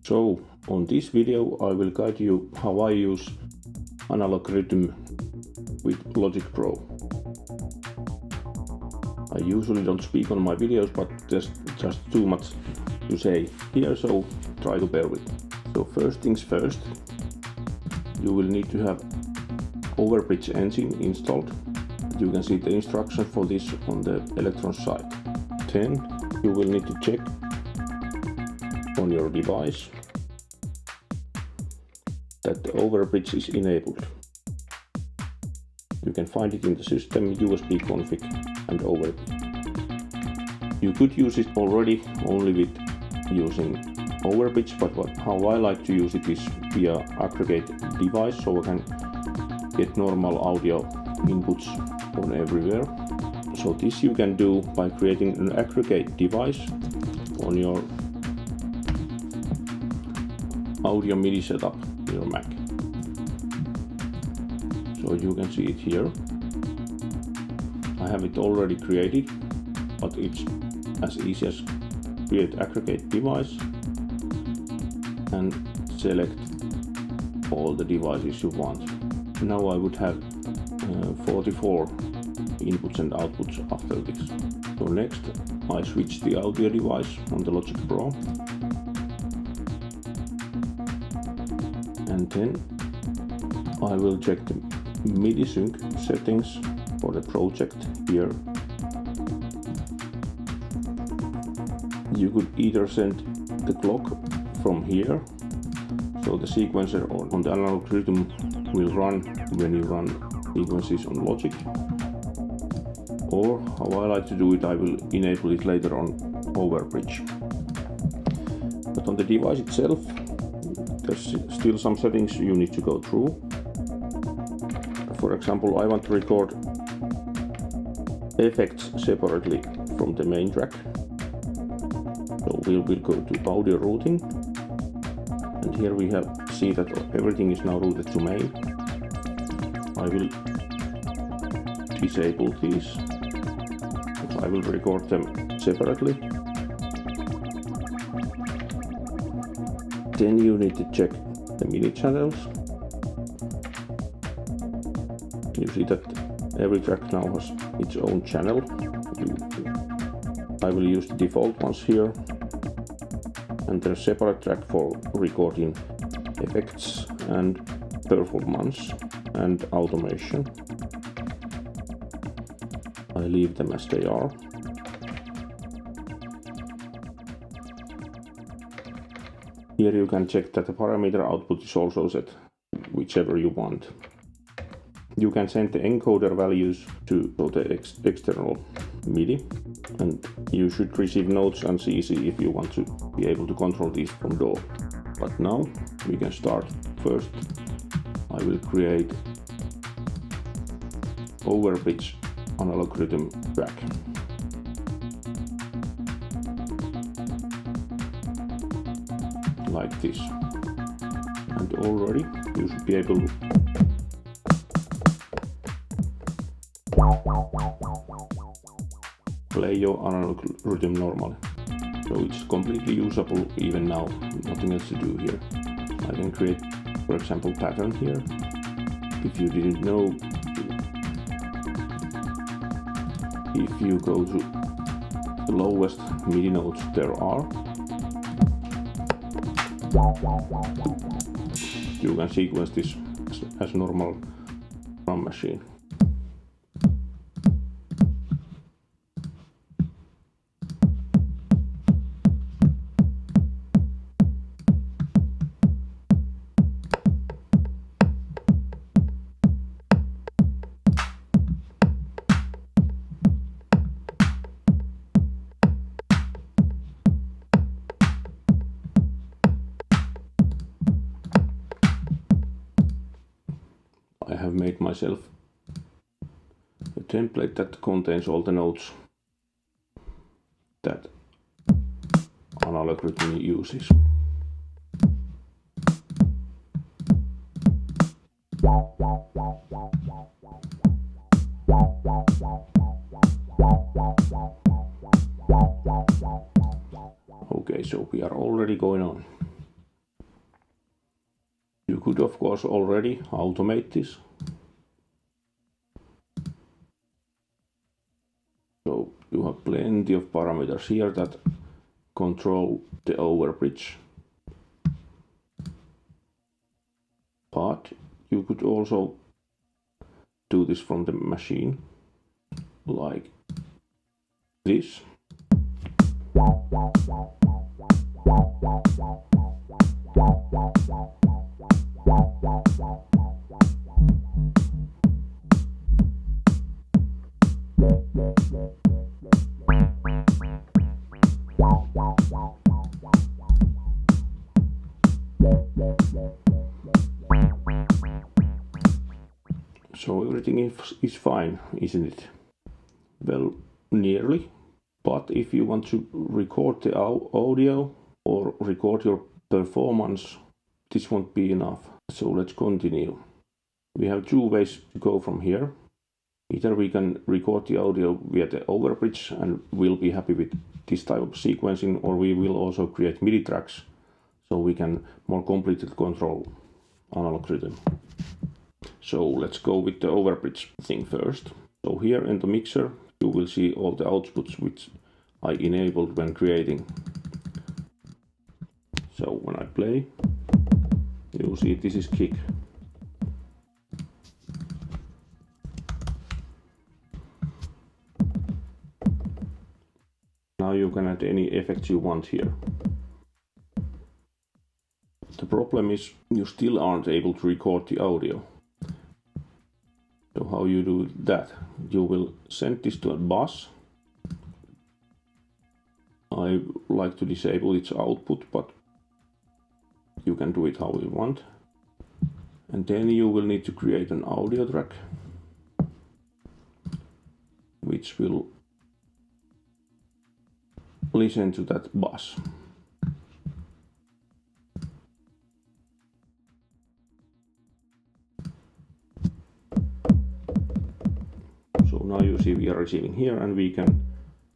So on this video I will guide you how I use Analog Rytm with Logic Pro. I usually don't speak on my videos, but there's just too much to say here, so try to bear with. So first things first, you will need to have Overbridge engine installed. You can see the instruction for this on the Elektron site. Then you will need to check on your device that the Overbridge is enabled. You can find it in the system USB config and Overbridge. You could use it already only with using Overbridge, but how I like to use it is via Aggregate device, so I can get normal audio inputs on everywhere. So this you can do by creating an Aggregate device on your audio MIDI setup in your Mac. So you can see it here. I have it already created, but it's as easy as create Aggregate device and select all the devices you want. Now I would have 44 inputs and outputs after this. So next I switch the audio device on the Logic Pro, and then I will check the MIDI sync settings for the project here. You could either send the clock from here, so the sequencer on the Analog Rytm will run when you run sequences on Logic, or how I like to do it, I will enable it later on Overbridge. But on the device itself, there's still some settings you need to go through. For example, I want to record effects separately from the main track. So we will go to audio routing, and here we see that everything is now routed to main. I will disable these, so I will record them separately. Then you need to check the MIDI channels. You see that every track now has its own channel. I will use the default ones here, and there's a separate track for recording effects and performance and automation. I leave them as they are. Here you can check that the parameter output is also set, whichever you want. You can send the encoder values to the external MIDI, and you should receive notes and CC if you want to be able to control these from DAW. But now we can start. First I will create Overbridge Analog Rytm track. Like this, and already you should be able to play your Analog Rytm normally. So it's completely usable even now, nothing else to do here. I can create, for example, pattern here. If you didn't know, if you go to the lowest MIDI notes there are, you can sequence this as normal drum machine. I have made myself a template that contains all the notes that Analog Rytm uses. Okay, so we are already going on. You could of course already automate this. So you have plenty of parameters here that control the overbridge. But you could also do this from the machine, like this. So everything is fine, isn't it? Well, nearly. But if you want to record the audio or record your performance, this won't be enough. So let's continue. We have two ways to go from here. Either we can record the audio via the Overbridge and we'll be happy with this type of sequencing, or we will also create MIDI tracks so we can more completely control analog rhythm. So let's go with the Overbridge thing first. So here in the mixer you will see all the outputs which I enabled when creating. So when I play, you'll see this is kick. Now you can add any effects you want here. The problem is you still aren't able to record the audio. So how you do that? You will send this to a bus. I like to disable its output, but you can do it how you want. And then you will need to create an audio track, which will listen to that bus. So now you see we are receiving here and we can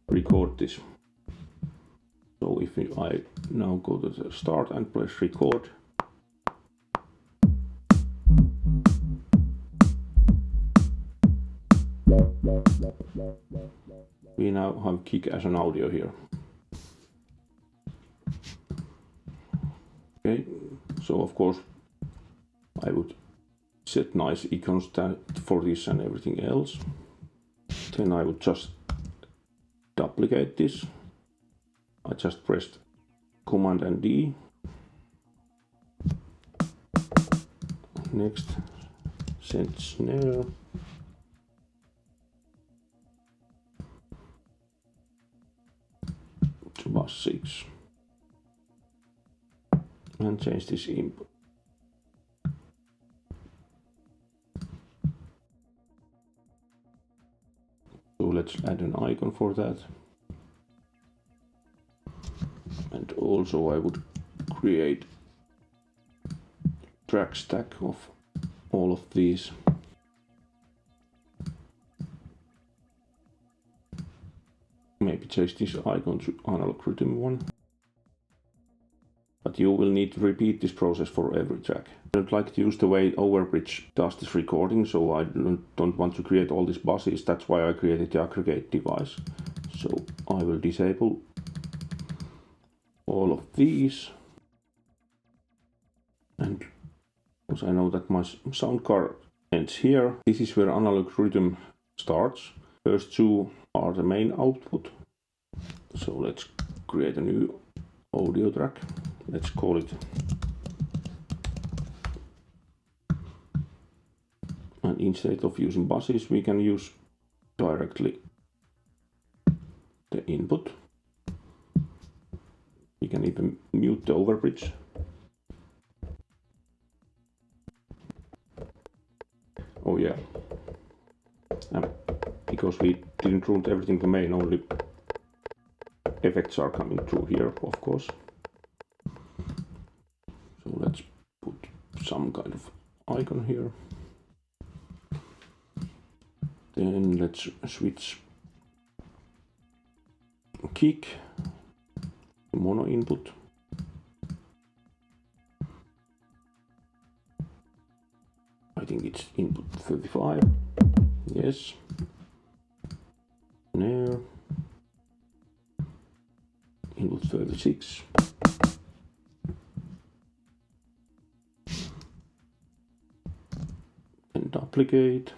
record this. So if I now go to the start and press record, we now have kick as an audio here. Okay, so of course I would set nice icons for this and everything else. Then I would just duplicate this. I just pressed Command and D. Next, send snare. To bus 6. And change this input. So let's add an icon for that. And also I would create track stack of all of these. Maybe change this icon to analog rhythm one. But you will need to repeat this process for every track. I don't like to use the way Overbridge does this recording, so I don't want to create all these buses. That's why I created the aggregate device. So I will disable all of these. And because I know that my sound card ends here, this is where analog rhythm starts. First two are the main output. So let's create a new audio track. Let's call it. And instead of using buses, we can use directly the input. We can even mute the Overbridge. Oh yeah. Because we didn't route everything to main, only effects are coming through here, of course. So let's put some kind of icon here. Then let's switch kick to mono input. think it's input 35. Yes. There. Input 36. And duplicate.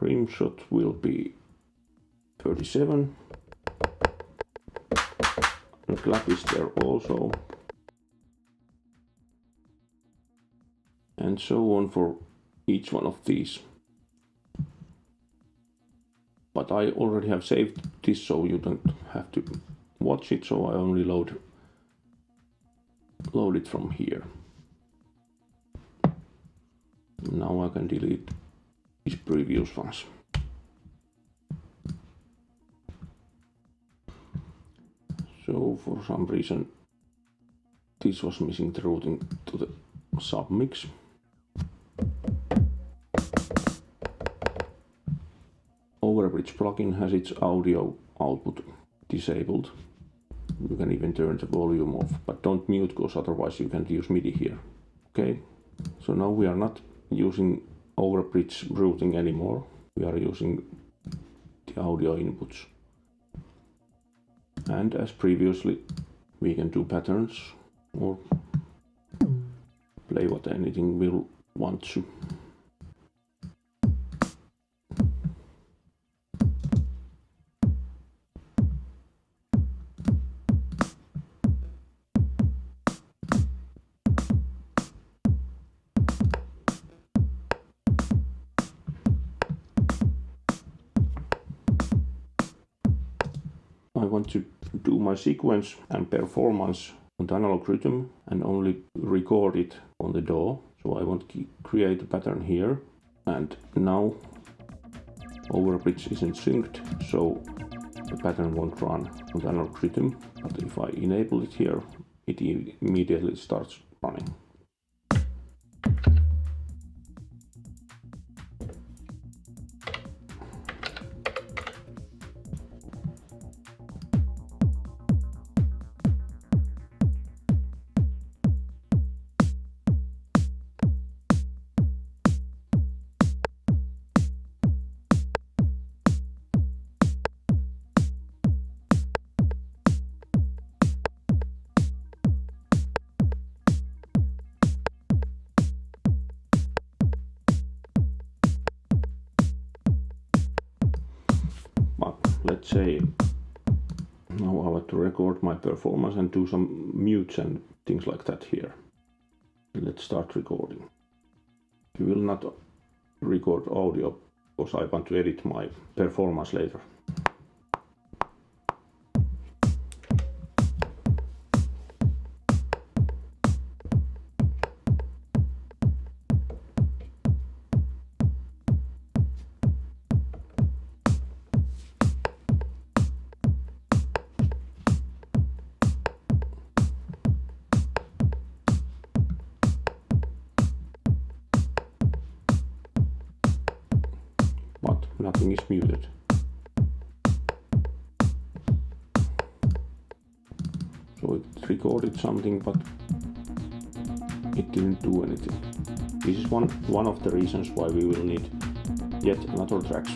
Rim shot will be 37. The clap is there also. And so on for each one of these. But I already have saved this, so you don't have to watch it, so I only load it from here. Now I can delete these previous ones. So for some reason this was missing the routing to the submix. Overbridge plugin has its audio output disabled. You can even turn the volume off, but don't mute, because otherwise you can't use MIDI here. Okay, so now we are not using Overbridge routing anymore. We are using the audio inputs. And as previously, we can do patterns or play what anything we'll want to. I want to do my sequence and performance on the analog rhythm and only record it on the DAW. So I want to create a pattern here, and now Overbridge isn't synced, so the pattern won't run on the analog rhythm. But if I enable it here, it immediately starts running. Let's say now I want to record my performance and do some mutes and things like that here. Let's start recording. You will not record audio because I want to edit my performance later. But nothing is muted. So it recorded something, but it didn't do anything. This is one of the reasons why we will need yet another tracks.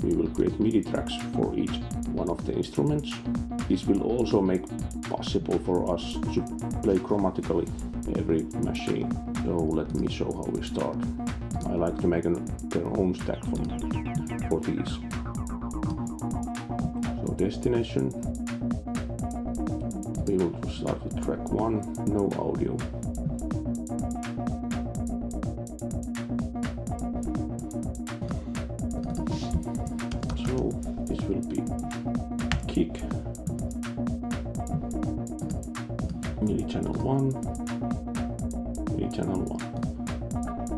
We will create MIDI tracks for each one of the instruments. This will also make possible for us to play chromatically every machine. So let me show how we start. I like to make their own stack for these. So destination, we will start with track 1, no audio. So this will be kick, MIDI channel 1, MIDI channel 1.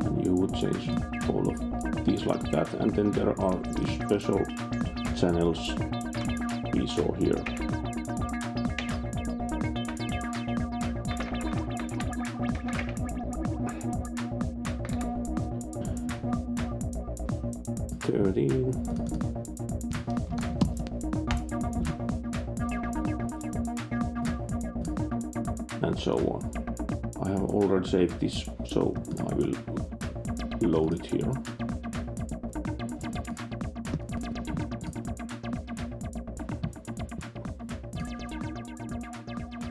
And you would change all of these like that, and then there are these special channels we saw here. And so on. I have already saved this, so I will load it here.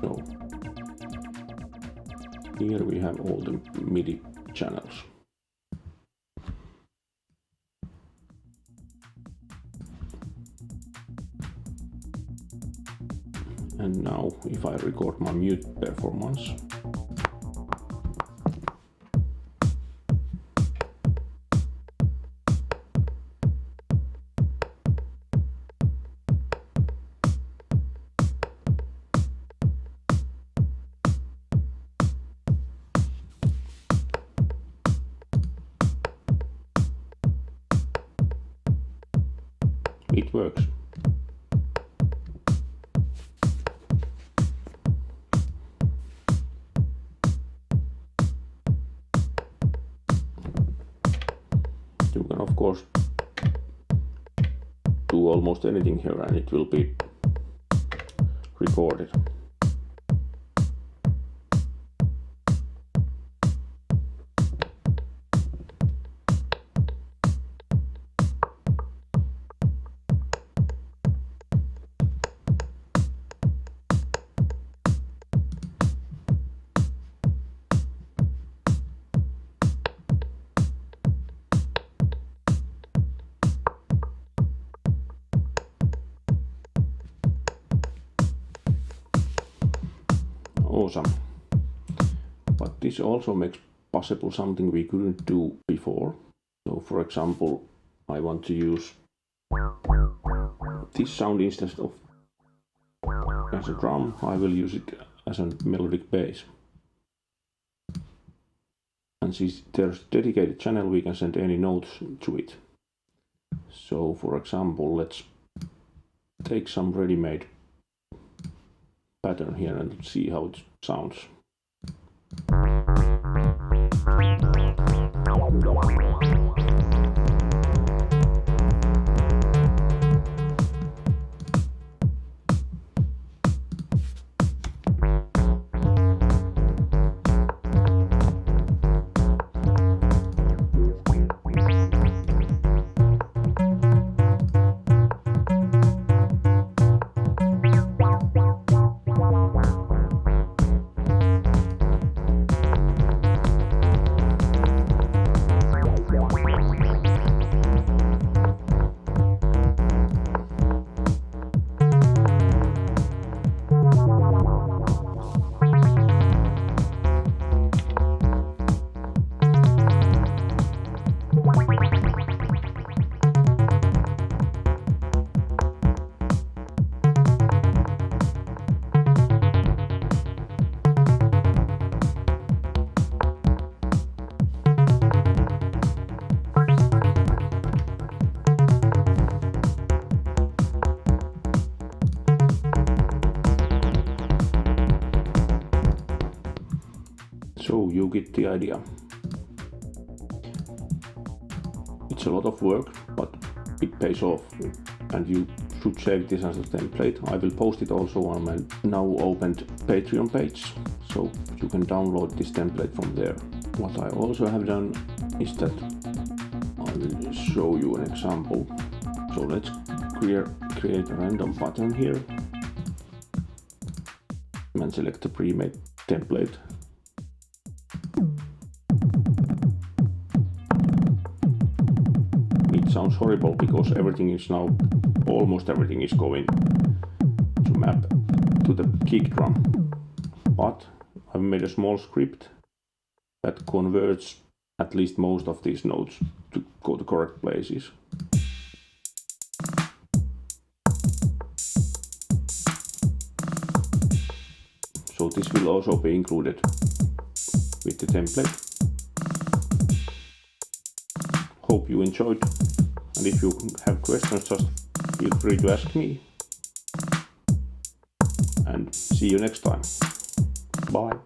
So here we have all the MIDI channels. And now if I record my mute performance, it works. You can of course do almost anything here and it will be recorded. Awesome. But this also makes possible something we couldn't do before. So for example, I want to use this sound instead of as a drum, I will use it as a melodic bass. And since there's a dedicated channel, we can send any notes to it. So for example, let's take some ready-made pattern here and see how it sounds. So you get the idea. It's a lot of work, but it pays off, and you should save this as a template. I will post it also on my now opened Patreon page, so you can download this template from there. What I also have done is that I will show you an example. So let's create a random pattern here and select the pre-made template. It sounds horrible because everything is now, almost everything is going to map to the kick drum. But I've made a small script that converts at least most of these notes to go to correct places. So this will also be included with the template. Hope you enjoyed, and if you have questions, just feel free to ask me. And see you next time. Bye.